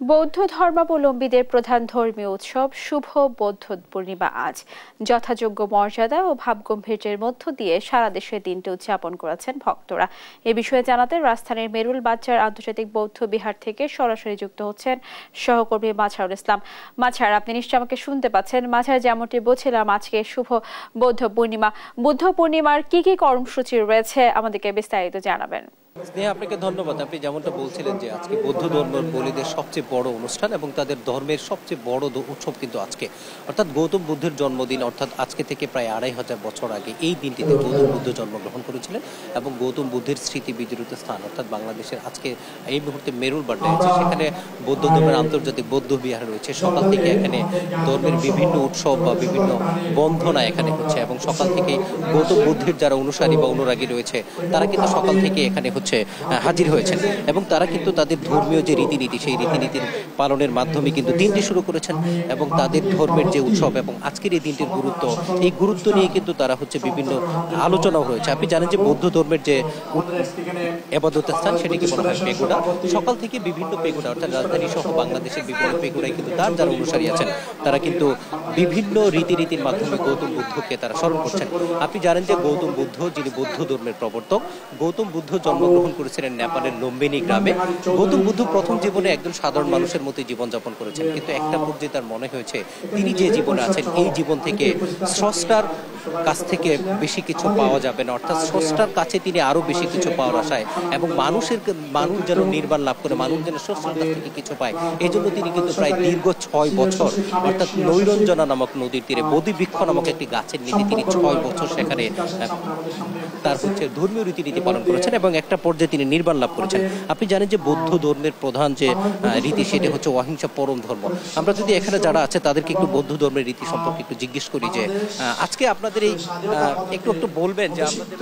বৌদ্ধ ধর্মাবলম্বীদের প্রধান ধর্মীয় উৎসব শুভ বৌদ্ধ পূর্ণিমা আজ যথাযোগ্য মর্যাদা ও ভাবগম্ভীর্যের মধ্য দিয়ে সারা দেশে দিনটি উদযাপন করেছেন ভক্তরা। এ বিষয়ে জানাতে রাজধানীর মেরুল বাজার আন্তর্জাতিক বৌদ্ধ বিহার থেকে সরাসরি যুক্ত হচ্ছেন সহকর্মী মাঝারুল ইসলাম। মাঝার, আপনি নিশ্চয়ই আমাকে শুনতে পাচ্ছেন। মাঝার, যেমনটি বলছিলাম, আজকে শুভ বৌদ্ধ পূর্ণিমা। বুদ্ধ পূর্ণিমার কি কি কর্মসূচি রয়েছে আমাদেরকে বিস্তারিত জানাবেন। স্নেহা, আপনাকে ধন্যবাদ। আপনি যেমনটা বলছিলেন যে আজকে বৌদ্ধ ধর্মাবলম্বীদের সবচেয়ে বড় অনুষ্ঠান এবং তাদের ধর্মের সবচেয়ে বড় উৎসব কিন্তু আজকে, অর্থাৎ গৌতম বুদ্ধের জন্মদিন, অর্থাৎ আজকে থেকে প্রায় ২৫০০ বছর আগে এই দিনটিতে গৌতম বুদ্ধ জন্মগ্রহণ করেছিলেন এবং গৌতম বুদ্ধের স্মৃতি বিজড়িত স্থান অর্থাৎ বাংলাদেশের আজকে এই মুহূর্তে মেরুল বাড্ডায় আছে, সেখানে বৌদ্ধ ধর্মের আন্তর্জাতিক বৌদ্ধ বিহার রয়েছে। সকাল থেকে এখানে ধর্মের বিভিন্ন উৎসব বা বিভিন্ন বন্ধনা এখানে হচ্ছে এবং সকাল থেকে গৌতম বুদ্ধের যারা অনুসারী বা অনুরাগী রয়েছে তারা কিন্তু সকাল থেকে এখানে হাজির হয়েছেন এবং তারা কিন্তু তাদের ধর্মীয় যে রীতিনীতি সেই রীতিনীতির পালনের মাধ্যমে কিন্তু দিনটি শুরু করেছেন এবং তাদের ধর্মের যে উৎসব এবং আজকের এই দিনটির গুরুত্ব, এই গুরুত্ব নিয়ে কিন্তু তারা বিভিন্ন আলোচনাও রয়েছে। আপনি জানেন যে বৌদ্ধ ধর্মের যে ইবাদত স্থান সেটিকে বলা হয় পেগোডা। সকাল থেকে বিভিন্ন পেগোডা অর্থাৎ রাজধানী সহ বাংলাদেশের বিভিন্ন পেগোডায় কিন্তু তার যারা অনুসারী আছেন তারা কিন্তু বিভিন্ন রীতিনীতির মাধ্যমে গৌতম বুদ্ধকে তারা স্মরণ করছেন। আপনি জানেন যে গৌতম বুদ্ধ, যিনি বৌদ্ধ ধর্মের প্রবর্তক, গৌতম বুদ্ধ জন্মগ্রহণ করেছিলেন নেপালের লুম্বিনী গ্রামে। গৌতম বুদ্ধ প্রথম জীবনে একজন সাধারণ মানুষের মতো জীবনযাপন করেছেন, কিন্তু একটা পর্যায়ে তার মনে হয়েছে তিনি যে জীবনে আছেন এই জীবন থেকে স্রষ্টার কাছ থেকে বেশি কিছু পাওয়া যাবে না, অর্থাৎ স্রষ্টার কাছে তিনি আরো বেশি কিছু পাওয়ার আশায় এবং মানুষ যেন নির্বাণ লাভ করে, মানুষ যেন স্রষ্টার কাছ থেকে কিছু পায়, এই জন্য তিনি কিন্তু প্রায় দীর্ঘ ৬ বছর অর্থাৎ নৈরঞ্জনা নামক নদীর তীরে বোধিবৃক্ষ নামক একটি গাছের নিচে তিনি ৬ বছর সেখানে তার ধর্মীয় রীতিনীতি পালন করেছেন এবং একটা পর্যায়ে তিনি নির্বাণ লাভ করেছেন। আপনি জানেন যে বৌদ্ধ ধর্মের প্রধান যে রীতি সেটা হচ্ছে অহিংসা পরম ধর্ম। আমরা যদি এখানে যারা আছে তাদেরকে একটু বৌদ্ধ ধর্মের রীতি সম্পর্কে একটু জিজ্ঞেস করি যে আজকে আপনাদের এই একটু বলবেন যে আপনাদের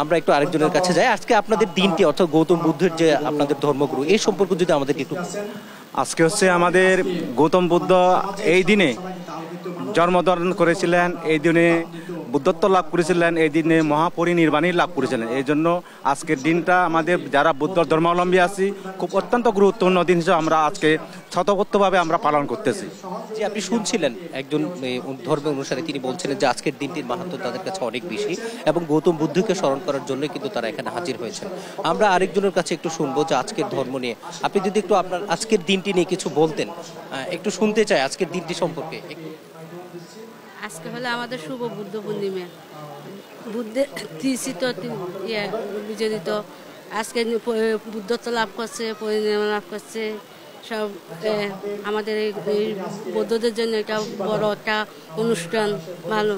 আমরা একটু আরেকজনের কাছে যাই। আজকে আপনাদের দিনটি অর্থাৎ গৌতম বুদ্ধের যে আপনাদের ধর্মগুরু এই সম্পর্কে যদি আমাদেরকে একটু। আজকে আমাদের গৌতম বুদ্ধ এই দিনে জন্মগ্রহণ করেছিলেন, এই দিনে বুদ্ধত্ব লাভ করেছিলেন, এই দিনে মহাপরিনির্বাণী লাভ করেছিলেন। এই জন্য আজকের দিনটা আমাদের যারা বুদ্ধ ধর্মাবলম্বী আছি খুব অত্যন্ত গুরুত্বপূর্ণ দিন হিসেবে আমরা আজকে স্বতঃস্ফূর্তভাবে আমরা পালন করতেছি। যে আপনি শুনছিলেন একজন ধর্মের অনুসারী, তিনি বলছিলেন যে আজকের দিনটির মাহাত্ম্য তাদের কাছে অনেক বেশি এবং গৌতম বুদ্ধকে স্মরণ করার জন্য কিন্তু তারা এখানে হাজির হয়েছে। আমরা আরেকজনের কাছে একটু শুনবো যে আজকের ধর্ম নিয়ে আপনি যদি একটু আপনার আজকের দিনটি নিয়ে কিছু বলতেন, একটু শুনতে চাই আজকের দিনটি সম্পর্কে। আজকে হলো আমাদের শুভ বুদ্ধ পূর্ণিমা, বুদ্ধের তৃষিত বিজড়িত আজকে বুদ্ধত্ব লাভ করছে, পরিনির্বাণ লাভ করছে। সব আমাদের এই বৌদ্ধদের জন্য এটা বড় একটা অনুষ্ঠান, ভালো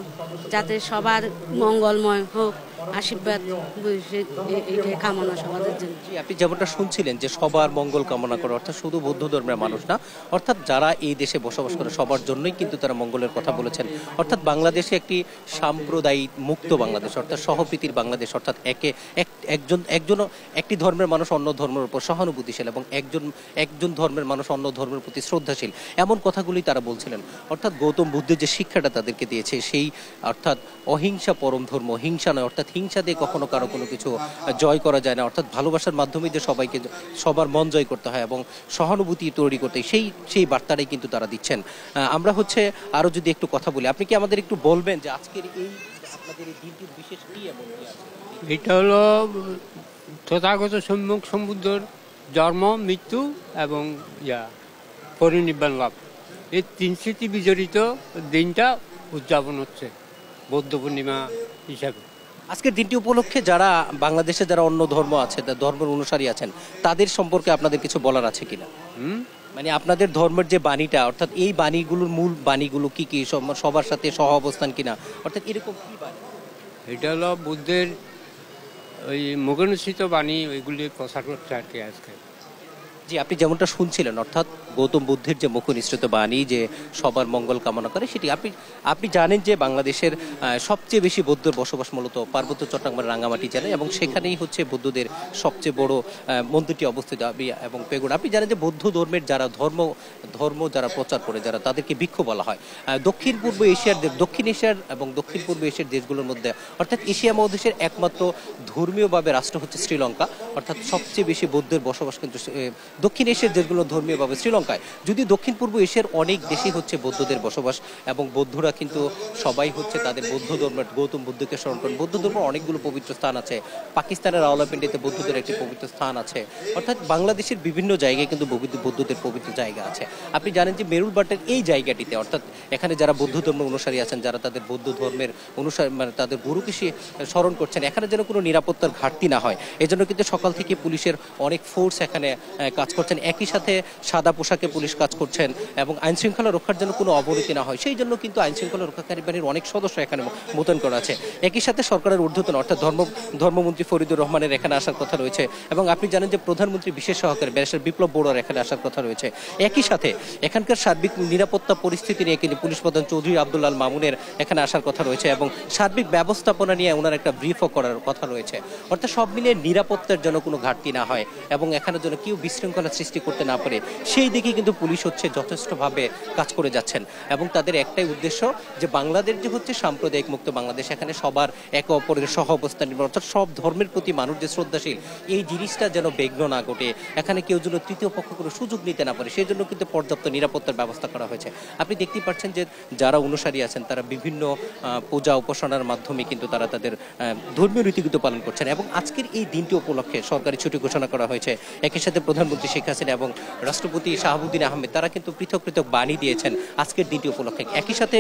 যাতে সবার মঙ্গলময় হোক, আশীর্বাদ এইটাই কামনা সবার জন্য। আপনি যেমনটা শুনছিলেন যে সবার মঙ্গল কামনা করে, অর্থাৎ শুধু বৌদ্ধ ধর্মের মানুষ না, অর্থাৎ যারা এই দেশে বসবাস করে সবার জন্যই কিন্তু তারা মঙ্গলের কথা বলেছেন। অর্থাৎ বাংলাদেশে একটি সাম্প্রদায়িক মুক্ত বাংলাদেশ, অর্থাৎ সহপ্রীতির বাংলাদেশ, অর্থাৎ একটি ধর্মের মানুষ অন্য ধর্মের উপর সহানুভূতিশীল এবং একজন ধর্মের মানুষ অন্য ধর্মের প্রতি শ্রদ্ধাশীল, এমন কথাগুলি তারা বলছিলেন। অর্থাৎ গৌতম বুদ্ধের যে শিক্ষাটা তাদেরকে দিয়েছে সেই অর্থাৎ অহিংসা পরম ধর্ম, হিংসা নয়, অর্থাৎ হিংসা দিয়ে কখনো কারো কোনো কিছু জয় করা যায় না, অর্থাৎ ভালোবাসার মাধ্যমে যে সবাইকে সবার মন জয় করতে হয় এবং সহানুভূতি তৈরি করতে সেই বার্তাটাই কিন্তু তারা দিচ্ছেন। আমরা আরো যদি একটু কথা বলি, আপনি কি আমাদের একটু বলবেন যে আজকের এই আপনাদের এই দিনটির বিশেষ কি এমন কি আছে? এটা হলো তথাগত সম্মুখ সম্বুদ্ধর জন্ম, মৃত্যু এবং পরিনির্বাণ লাভ, এই 3 স্মৃতি বিজড়িত দিনটা উদযাপন হচ্ছে বৌদ্ধ পূর্ণিমা হিসাবে। আজকের দিনটি উপলক্ষে যারা বাংলাদেশে যারা অন্য ধর্ম আছে, ধর্মের অনুসারী আছেন, তাদের সম্পর্কে আপনাদের কিছু বলার আছে কিনা? মানে আপনাদের ধর্মের যে বাণীটা, অর্থাৎ এই বাণীগুলোর মূল বাণীগুলো কি কি, সবার সাথে সহ অবস্থান কিনা, অর্থাৎ এরকম কি বাণী? এটা হলো বুদ্ধের ওই মুখনিসৃত বাণী, ওইগুলি প্রচার করছে আর কি আজকে। জি, আপনি যেমনটা শুনছিলেন, অর্থাৎ গৌতম বুদ্ধের যে মুখনিসৃত বাণী যে সবার মঙ্গল কামনা করে, সেটি আপনি জানেন যে বাংলাদেশের সবচেয়ে বেশি বৌদ্ধর বসবাস মূলত পার্বত্য চট্টগ্রামের রাঙ্গামাটি জেলায়, এবং সেখানেই হচ্ছে বৌদ্ধদের সবচেয়ে বড় মন্দিরটি অবস্থিত। এবং পেগুড়া, আপনি জানেন যে বৌদ্ধ ধর্মের যারা ধর্ম যারা প্রচার করে, যারা তাদেরকে ভিক্ষু বলা হয়। দক্ষিণ এশিয়ার এবং দক্ষিণ পূর্ব এশিয়ার দেশগুলোর মধ্যে, অর্থাৎ এশিয়া মহাদেশের একমাত্র ধর্মীয়ভাবে রাষ্ট্র হচ্ছে শ্রীলঙ্কা। অর্থাৎ সবচেয়ে বেশি বৌদ্ধের বসবাস কিন্তু দক্ষিণ এশিয়ার দেশগুলো ধর্মীয়ভাবে শ্রীলঙ্কায়। যদি দক্ষিণ পূর্ব এশিয়ার অনেক দেশেই হচ্ছে বৌদ্ধদের বসবাস, এবং বৌদ্ধরা কিন্তু সবাই হচ্ছে তাদের বৌদ্ধ ধর্মের গৌতম বুদ্ধকে স্মরণ করেন। বৌদ্ধ ধর্মের অনেকগুলো পবিত্র স্থান আছে। পাকিস্তানের রাওয়ালপিন্ডিতে বৌদ্ধদের একটি পবিত্র স্থান আছে। অর্থাৎ বাংলাদেশের বিভিন্ন জায়গায় কিন্তু বৌদ্ধদের পবিত্র জায়গা আছে। আপনি জানেন যে মেরুলবাটের এই জায়গাটিতে, অর্থাৎ এখানে যারা বৌদ্ধ ধর্মের অনুসারী আছেন, যারা তাদের বৌদ্ধ ধর্মের অনুসারী মানে তাদের গুরুকে স্মরণ করছেন, এখানে যেন কোনো নিরাপত্তার ঘাটতি না হয়, এজন্য কিন্তু সকাল থেকে পুলিশের অনেক ফোর্স এখানে কাজ করছেন। একই সাথে সাদা পোশাকে পুলিশ কাজ করছেন, এবং আইন শৃঙ্খলা রক্ষার জন্য কোনো অবনতি না হয় সেই জন্য কিন্তু আইন শৃঙ্খলা রক্ষাকারী বাহিনীর অনেক সদস্য এখানে মোতায়েন করা আছে। একই সাথে সরকারের ঊর্ধ্বতন অর্থাৎ ধর্মমন্ত্রী ফরিদুর রহমানের এখানে আসার কথা রয়েছে, এবং আপনি জানেন যে প্রধানমন্ত্রী বিশেষ সহকারী ব্যারিস্টার বিপ্লব বড়ুয়ার এখানে আসার কথা রয়েছে। একই সাথে এখানকার সার্বিক নিরাপত্তা পরিস্থিতি নিয়ে কিন্তু পুলিশ প্রধান চৌধুরী আব্দুল আল মামুনের এখানে আসার কথা রয়েছে, এবং সার্বিক ব্যবস্থাপনা নিয়ে ওনার একটা ব্রিফও করার কথা রয়েছে। অর্থাৎ সব মিলিয়ে নিরাপত্তার জন্য কোনো ঘাটতি না হয়, এবং এখানে যেন কেউ বিশৃঙ্খলা সৃষ্টি করতে না পারে, সেই দিকে কিন্তু পুলিশ হচ্ছে যথেষ্টভাবে কাজ করে যাচ্ছেন। এবং তাদের একটাই উদ্দেশ্য যে বাংলাদেশ যে হচ্ছে সাম্প্রদায়িক মুক্ত বাংলাদেশ, এখানে সবার একে অপরের সহ অবস্থান, অর্থাৎ সব ধর্মের প্রতি মানুষ যে শ্রদ্ধাশীল, এই জিনিসটা যেন বিঘ্ন না ঘটে, এখানে কেউ যেন তৃতীয় পক্ষ কোনো সুযোগ নিতে না পারে, সেই জন্য কিন্তু পর্যাপ্ত নিরাপত্তার ব্যবস্থা করা হয়েছে। আপনি দেখতেই পাচ্ছেন যে যারা অনুসারী আছেন তারা বিভিন্ন পূজা উপাসনার মাধ্যমে কিন্তু তারা তাদের ধর্মীয় রীতিগুলো পালন করছেন, এবং আজকের এই দিনটি উপলক্ষে সরকারি ছুটি ঘোষণা করা হয়েছে। একই সাথে প্রধানমন্ত্রী শেখ হাসিনা এবং রাষ্ট্রপতি শাহাবুদ্দিন আহমেদ তারা কিন্তু পৃথক পৃথক বাণী দিয়েছেন আজকের দিনটি উপলক্ষে। একই সাথে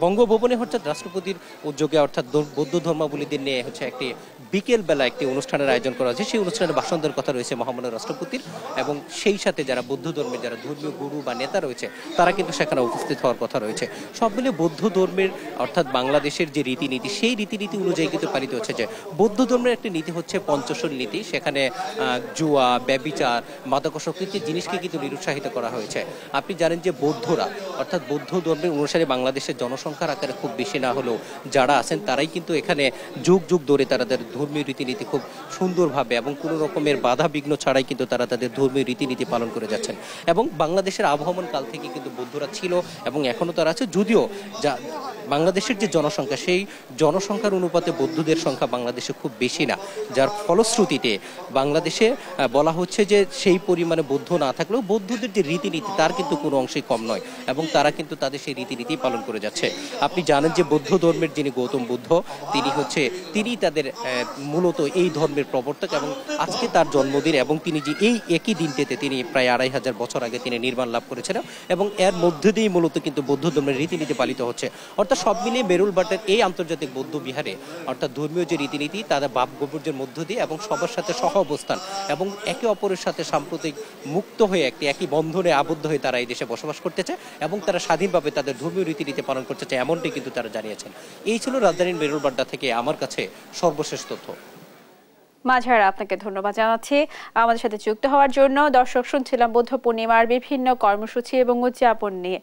বঙ্গভবনে অর্থাৎ রাষ্ট্রপতির উদ্যোগে অর্থাৎ বৌদ্ধ ধর্মাবলীদের নিয়ে হচ্ছে একটি বিকেল বেলা একটি অনুষ্ঠানের আয়োজন করা হয়েছে। সেই অনুষ্ঠানে ভাষণ দেওয়ার কথা রয়েছে মহামান্য রাষ্ট্রপতির, এবং সেই সাথে যারা বৌদ্ধ ধর্মের যারা ধর্মীয় গুরু বা নেতা রয়েছে তারা কিন্তু সেখানে উপস্থিত হওয়ার কথা রয়েছে। সব মিলে বৌদ্ধ ধর্মের অর্থাৎ বাংলাদেশের যে রীতিনীতি, সেই রীতিনীতি অনুযায়ী কিন্তু পালিত হচ্ছে। যে বৌদ্ধ ধর্মের একটি নীতি হচ্ছে পঞ্চশীল নীতি, সেখানে জুয়া, ব্যভিচার, মাদকাসক্তির জিনিসকে কিন্তু নিরুৎসাহিত করা হয়েছে। আপনি জানেন যে বৌদ্ধরা অর্থাৎ বৌদ্ধ ধর্মের অনুসারী বাংলাদেশের জনসংখ্যার আকারে খুব বেশি না হলেও যারা আছেন তারাই কিন্তু এখানে যুগ যুগ ধরে তাদের ধর্মীয় রীতিনীতি খুব সুন্দরভাবে এবং কোনো রকমের বাধা বিঘ্ন ছাড়াই কিন্তু তারা তাদের ধর্মীয় রীতিনীতি পালন করে যাচ্ছেন। এবং বাংলাদেশের আবহমান কাল থেকে কিন্তু বৌদ্ধরা ছিল এবং এখনো তারা আছে, যদিও যা বাংলাদেশের যে জনসংখ্যা সেই জনসংখ্যার অনুপাতে বৌদ্ধদের সংখ্যা বাংলাদেশে খুব বেশি না, যার ফলশ্রুতিতে বাংলাদেশে বলা হচ্ছে যে সেই পরিমাণে বৌদ্ধ না থাকলেও বৌদ্ধদের যে রীতিনীতি তার কিন্তু কোনো অংশেই কম নয়, এবং তারা কিন্তু তাদের সেই রীতিনীতি পালন করে যাচ্ছে। আপনি জানেন যে বৌদ্ধ ধর্মের যিনি গৌতম বুদ্ধ তিনি তাদের মূলত এই ধর্মের প্রবর্তক, এবং আজকে তার জন্মদিন, এবং তিনি যে এই একই দিনটিতে তিনি প্রায় 2500 বছর আগে তিনি নির্মাণ লাভ করেছিলেন, এবং এর মধ্যে দিয়েই মূলত কিন্তু বৌদ্ধ ধর্মের রীতিনীতি পালিত হচ্ছে। অর্থাৎ সব মিলিয়ে মেরুলবাটের এই আন্তর্জাতিক বৌদ্ধ বিহারে অর্থাৎ ধর্মীয় যে রীতিনীতি তাদের বাপ গম্বুজের মধ্য দিয়ে এবং সবার সাথে সহ অবস্থান এবং একে অপরের সাথে সাম্প্রতিক মুক্ত হয়ে একই বন্ধনে আবদ্ধ হয়ে তারা এই দেশে বসবাস করতেছে, এবং তারা স্বাধীনভাবে তাদের ধর্মীয় রীতিনীতি পালন করতেছে, এমনটাই কিন্তু তারা জানিয়েছেন। এই ছিল রাজধানীর মেরুলবাড্ডা থেকে আমার কাছে সর্বশেষ তথ্য। মাঝার, আপনাকে ধন্যবাদ জানাচ্ছি আমাদের সাথে যুক্ত হওয়ার জন্য। দর্শক, শুনছিলাম বৌদ্ধ পূর্ণিমার বিভিন্ন কর্মসূচি এবং উদযাপন নিয়ে।